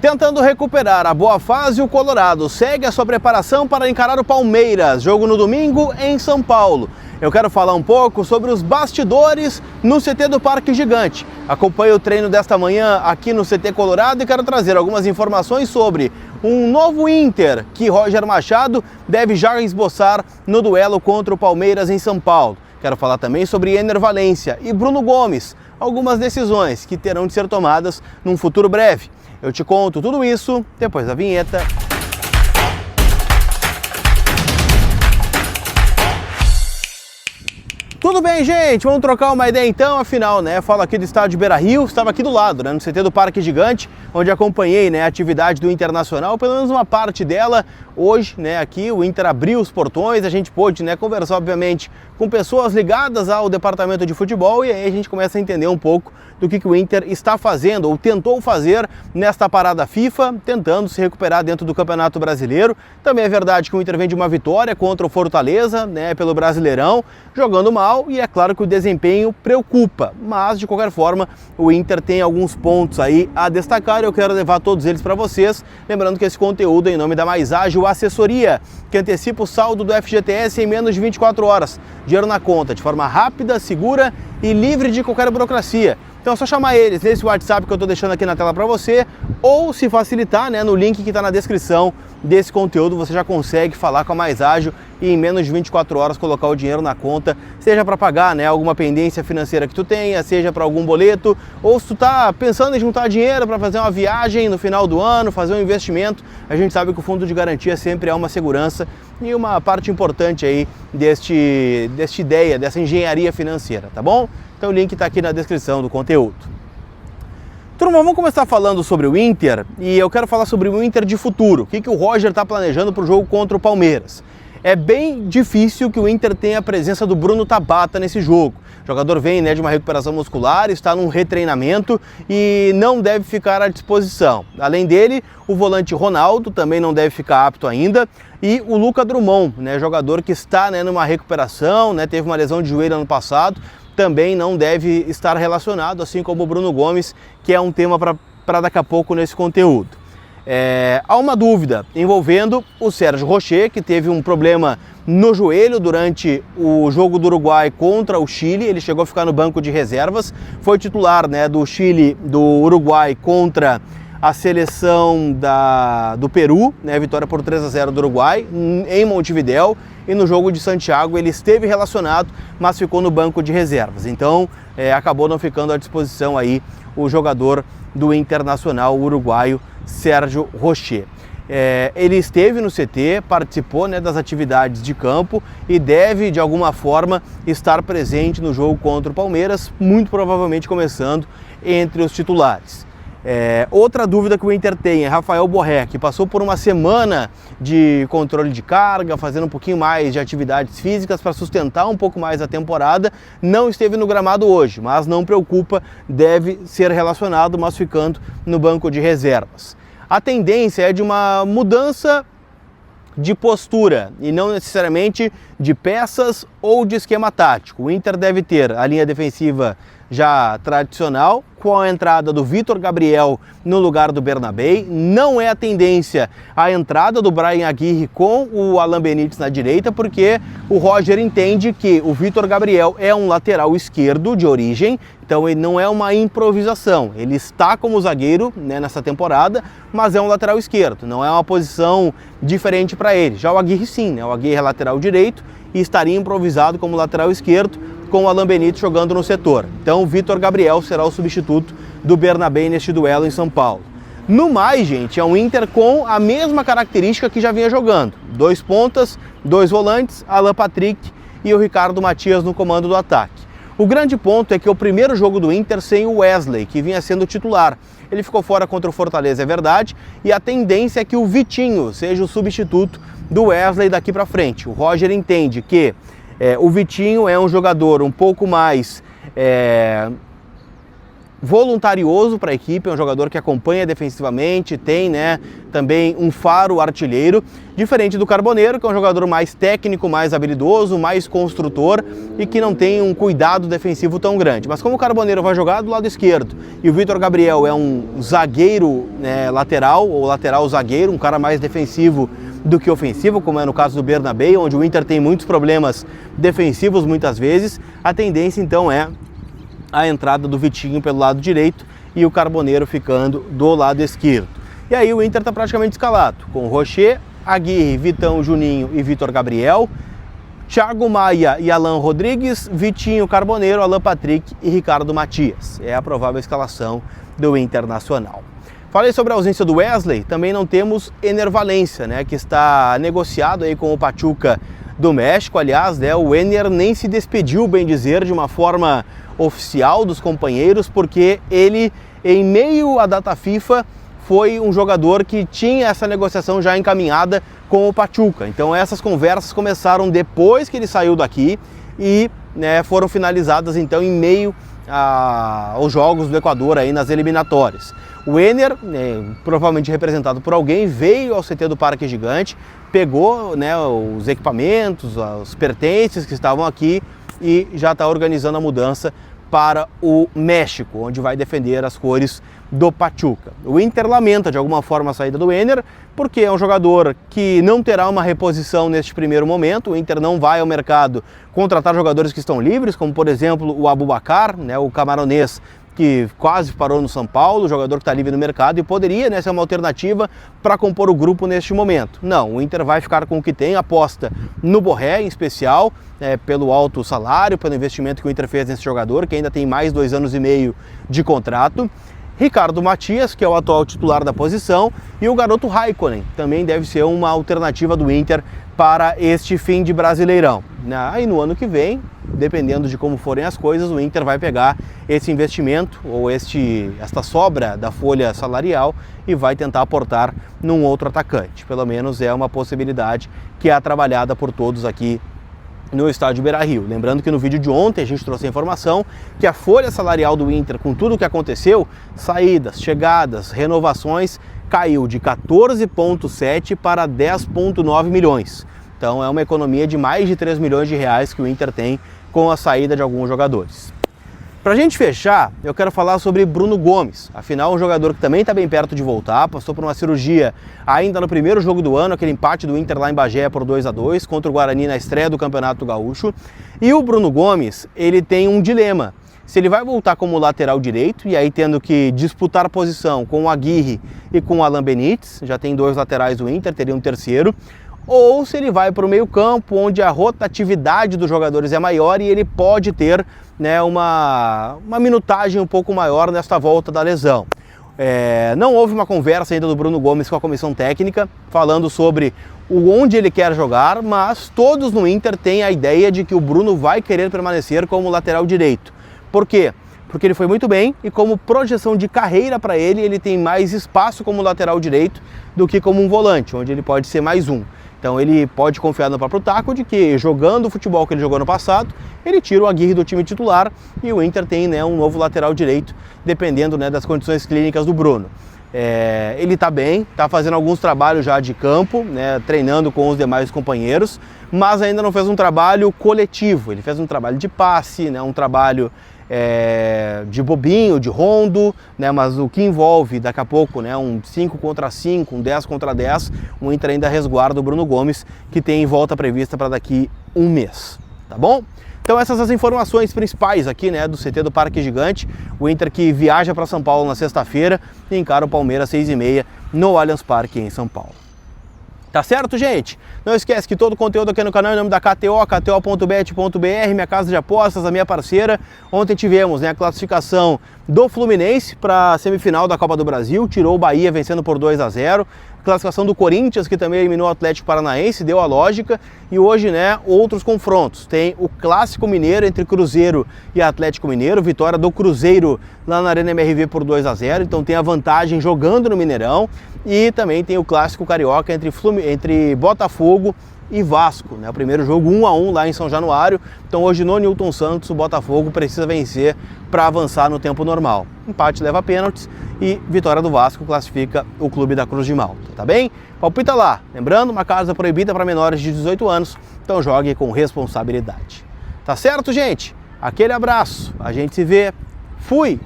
Tentando recuperar a boa fase, o Colorado segue a sua preparação para encarar o Palmeiras, jogo no domingo em São Paulo. Eu quero falar um pouco sobre os bastidores no CT do Parque Gigante. Acompanhe o treino desta manhã aqui no CT Colorado e quero trazer algumas informações sobre um novo Inter que Roger Machado deve já esboçar no duelo contra o Palmeiras em São Paulo. Quero falar também sobre Ener Valencia e Bruno Gomes, algumas decisões que terão de ser tomadas num futuro breve. Eu te conto tudo isso depois da vinheta. Tudo bem, gente? Vamos trocar uma ideia então, afinal, falo aqui do estádio Beira-Rio, estava aqui do lado, no CT do Parque Gigante, onde acompanhei, a atividade do Internacional, pelo menos uma parte dela. Hoje, aqui o Inter abriu os portões, a gente pôde, conversar, obviamente, com pessoas ligadas ao departamento de futebol e aí a gente começa a entender um pouco do que o Inter está fazendo, ou tentou fazer nesta parada FIFA, tentando se recuperar dentro do Campeonato Brasileiro. Também é verdade que o Inter vem de uma vitória contra o Fortaleza, pelo Brasileirão, jogando mal, e é claro que o desempenho preocupa, mas de qualquer forma o Inter tem alguns pontos aí a destacar e eu quero levar todos eles para vocês, lembrando que esse conteúdo é em nome da Mais Ágil Assessoria, que antecipa o saldo do FGTS em menos de 24 horas, dinheiro na conta, de forma rápida, segura e livre de qualquer burocracia. Então é só chamar eles nesse WhatsApp que eu estou deixando aqui na tela para você, ou se facilitar, no link que está na descrição desse conteúdo, você já consegue falar com a Mais Ágil e em menos de 24 horas colocar o dinheiro na conta, seja para pagar alguma pendência financeira que tu tenha, seja para algum boleto, ou se tu está pensando em juntar dinheiro para fazer uma viagem no final do ano, fazer um investimento. A gente sabe que o fundo de garantia sempre é uma segurança e uma parte importante aí desta ideia, dessa engenharia financeira, tá bom? Então o link está aqui na descrição do conteúdo. Turma, vamos começar falando sobre o Inter e eu quero falar sobre o Inter de futuro. O que o Roger está planejando para o jogo contra o Palmeiras? É bem difícil que o Inter tenha a presença do Bruno Tabata nesse jogo. O jogador vem de uma recuperação muscular, está num retreinamento e não deve ficar à disposição. Além dele, o volante Ronaldo também não deve ficar apto ainda e o Lucas Drummond, jogador que está numa recuperação, teve uma lesão de joelho ano passado, também não deve estar relacionado, assim como o Bruno Gomes, que é um tema para daqui a pouco nesse conteúdo. Há uma dúvida envolvendo o Sérgio Rocher, que teve um problema no joelho durante o jogo do Uruguai contra o Chile. Ele chegou a ficar no banco de reservas, foi titular do Chile, do Uruguai contra a seleção do Peru, vitória por 3-0 do Uruguai, em Montevidéu, e no jogo de Santiago ele esteve relacionado, mas ficou no banco de reservas. Então acabou não ficando à disposição aí o jogador do Internacional uruguaio, Sérgio Rocher. Ele esteve no CT, participou das atividades de campo e deve, de alguma forma, estar presente no jogo contra o Palmeiras, muito provavelmente começando entre os titulares. Outra dúvida que o Inter tem é Rafael Borré, que passou por uma semana de controle de carga, fazendo um pouquinho mais de atividades físicas para sustentar um pouco mais a temporada, não esteve no gramado hoje, mas não preocupa, deve ser relacionado, mas ficando no banco de reservas. A tendência é de uma mudança de postura e não necessariamente de peças ou de esquema tático. O Inter deve ter a linha defensiva já tradicional, com a entrada do Vitor Gabriel no lugar do Bernabei. Não é a tendência a entrada do Bryan Aguirre com o Alan Benítez na direita, porque o Roger entende que o Vitor Gabriel é um lateral esquerdo de origem, então ele não é uma improvisação. Ele está como zagueiro nessa temporada, mas é um lateral esquerdo, não é uma posição diferente para ele. Já o Aguirre sim, o Aguirre é lateral direito e estaria improvisado como lateral esquerdo, com o Alan Benítez jogando no setor. Então o Vitor Gabriel será o substituto do Bernabei neste duelo em São Paulo. No mais, gente, é um Inter com a mesma característica que já vinha jogando. 2 pontas, 2 volantes, Alan Patrick e o Ricardo Matias no comando do ataque. O grande ponto é que é o primeiro jogo do Inter sem o Wesley, que vinha sendo titular. Ele ficou fora contra o Fortaleza, é verdade, e a tendência é que o Vitinho seja o substituto do Wesley daqui para frente. O Roger entende que o Vitinho é um jogador um pouco mais voluntarioso para a equipe, é um jogador que acompanha defensivamente, tem, né, também um faro artilheiro, diferente do Carboneiro, que é um jogador mais técnico, mais habilidoso, mais construtor e que não tem um cuidado defensivo tão grande. Mas como o Carboneiro vai jogar do lado esquerdo e o Vitor Gabriel é um zagueiro, né, lateral ou lateral zagueiro, um cara mais defensivo do que ofensivo, como é no caso do Bernabé, onde o Inter tem muitos problemas defensivos muitas vezes, a tendência então é a entrada do Vitinho pelo lado direito e o Carboneiro ficando do lado esquerdo. E aí o Inter está praticamente escalado, com Rocher, Aguirre, Vitão, Juninho e Vitor Gabriel, Thiago Maia e Alan Rodrigues, Vitinho, Carboneiro, Alan Patrick e Ricardo Matias. É a provável escalação do Internacional. Falei sobre a ausência do Wesley, também não temos Ener Valencia, né, que está negociado aí com o Pachuca do México. Aliás, né, o Ener nem se despediu, bem dizer, de uma forma oficial dos companheiros, porque ele, em meio à data FIFA, foi um jogador que tinha essa negociação já encaminhada com o Pachuca. Então essas conversas começaram depois que ele saiu daqui e, né, foram finalizadas então em meio aos jogos do Equador aí nas eliminatórias. O Ener, né, provavelmente representado por alguém, veio ao CT do Parque Gigante, pegou, né, os equipamentos, os pertences que estavam aqui e já está organizando a mudança para o México, onde vai defender as cores do Pachuca. O Inter lamenta de alguma forma a saída do Ener, porque é um jogador que não terá uma reposição neste primeiro momento. O Inter não vai ao mercado contratar jogadores que estão livres, como por exemplo o Abubakar, né, o camaronês, que quase parou no São Paulo, jogador que está livre no mercado e poderia, né, ser uma alternativa para compor o grupo neste momento. Não, o Inter vai ficar com o que tem, aposta no Borré em especial, pelo alto salário, pelo investimento que o Inter fez nesse jogador, que ainda tem mais 2 anos e meio de contrato. Ricardo Matias, que é o atual titular da posição, e o garoto Raikkonen, também deve ser uma alternativa do Inter para este fim de Brasileirão. Aí no ano que vem, dependendo de como forem as coisas, o Inter vai pegar esse investimento ou esta sobra da folha salarial e vai tentar aportar num outro atacante. Pelo menos é uma possibilidade que é trabalhada por todos aqui no estádio Beira-Rio. Lembrando que no vídeo de ontem a gente trouxe a informação que a folha salarial do Inter, com tudo o que aconteceu, saídas, chegadas, renovações, caiu de 14,7 para 10,9 milhões. Então é uma economia de mais de 3 milhões de reais que o Inter tem com a saída de alguns jogadores. Para a gente fechar, eu quero falar sobre Bruno Gomes. Afinal, um jogador que também está bem perto de voltar, passou por uma cirurgia ainda no primeiro jogo do ano, aquele empate do Inter lá em Bagé por 2-2 contra o Guarani na estreia do Campeonato Gaúcho. E o Bruno Gomes, ele tem um dilema. Se ele vai voltar como lateral direito, e aí tendo que disputar posição com o Aguirre e com o Alan Benítez, já tem 2 laterais do Inter, teria um terceiro, ou se ele vai para o meio campo, onde a rotatividade dos jogadores é maior e ele pode ter, né, uma minutagem um pouco maior nesta volta da lesão. Não houve uma conversa ainda do Bruno Gomes com a comissão técnica, falando sobre onde ele quer jogar, mas todos no Inter têm a ideia de que o Bruno vai querer permanecer como lateral direito. Por quê? Porque ele foi muito bem e como projeção de carreira para ele, ele tem mais espaço como lateral direito do que como um volante, onde ele pode ser mais um. Então ele pode confiar no próprio taco de que, jogando o futebol que ele jogou no passado, ele tira o Aguirre do time titular e o Inter tem, né, um novo lateral direito, dependendo, né, das condições clínicas do Bruno. Ele está bem, está fazendo alguns trabalhos já de campo, né, treinando com os demais companheiros, mas ainda não fez um trabalho coletivo. Ele fez um trabalho de passe, né, um trabalho de bobinho, de rondo, né, mas o que envolve daqui a pouco, né, um 5 contra 5, um 10 contra 10, o Inter ainda resguarda o Bruno Gomes, que tem volta prevista para daqui um mês, tá bom? Então essas as informações principais aqui, né, do CT do Parque Gigante, o Inter que viaja para São Paulo na sexta-feira e encara o Palmeiras 6h30 no Allianz Parque em São Paulo. Tá certo, gente? Não esquece que todo o conteúdo aqui no canal é em nome da KTO, kto.bet.br, minha casa de apostas, a minha parceira. Ontem tivemos, né, a classificação do Fluminense para a semifinal da Copa do Brasil, tirou o Bahia vencendo por 2-0. Classificação do Corinthians, que também eliminou o Atlético Paranaense, deu a lógica. E hoje, né, outros confrontos. Tem o Clássico Mineiro entre Cruzeiro e Atlético Mineiro, vitória do Cruzeiro lá na Arena MRV por 2-0, então tem a vantagem jogando no Mineirão. E também tem o Clássico Carioca entre Botafogo e Vasco, né? O primeiro jogo 1-1 lá em São Januário. Então hoje no Newton Santos o Botafogo precisa vencer para avançar no tempo normal. Empate leva pênaltis e vitória do Vasco classifica o clube da Cruz de Malta, tá bem? Palpita lá. Lembrando, uma casa proibida para menores de 18 anos, então jogue com responsabilidade. Tá certo, gente? Aquele abraço, a gente se vê. Fui!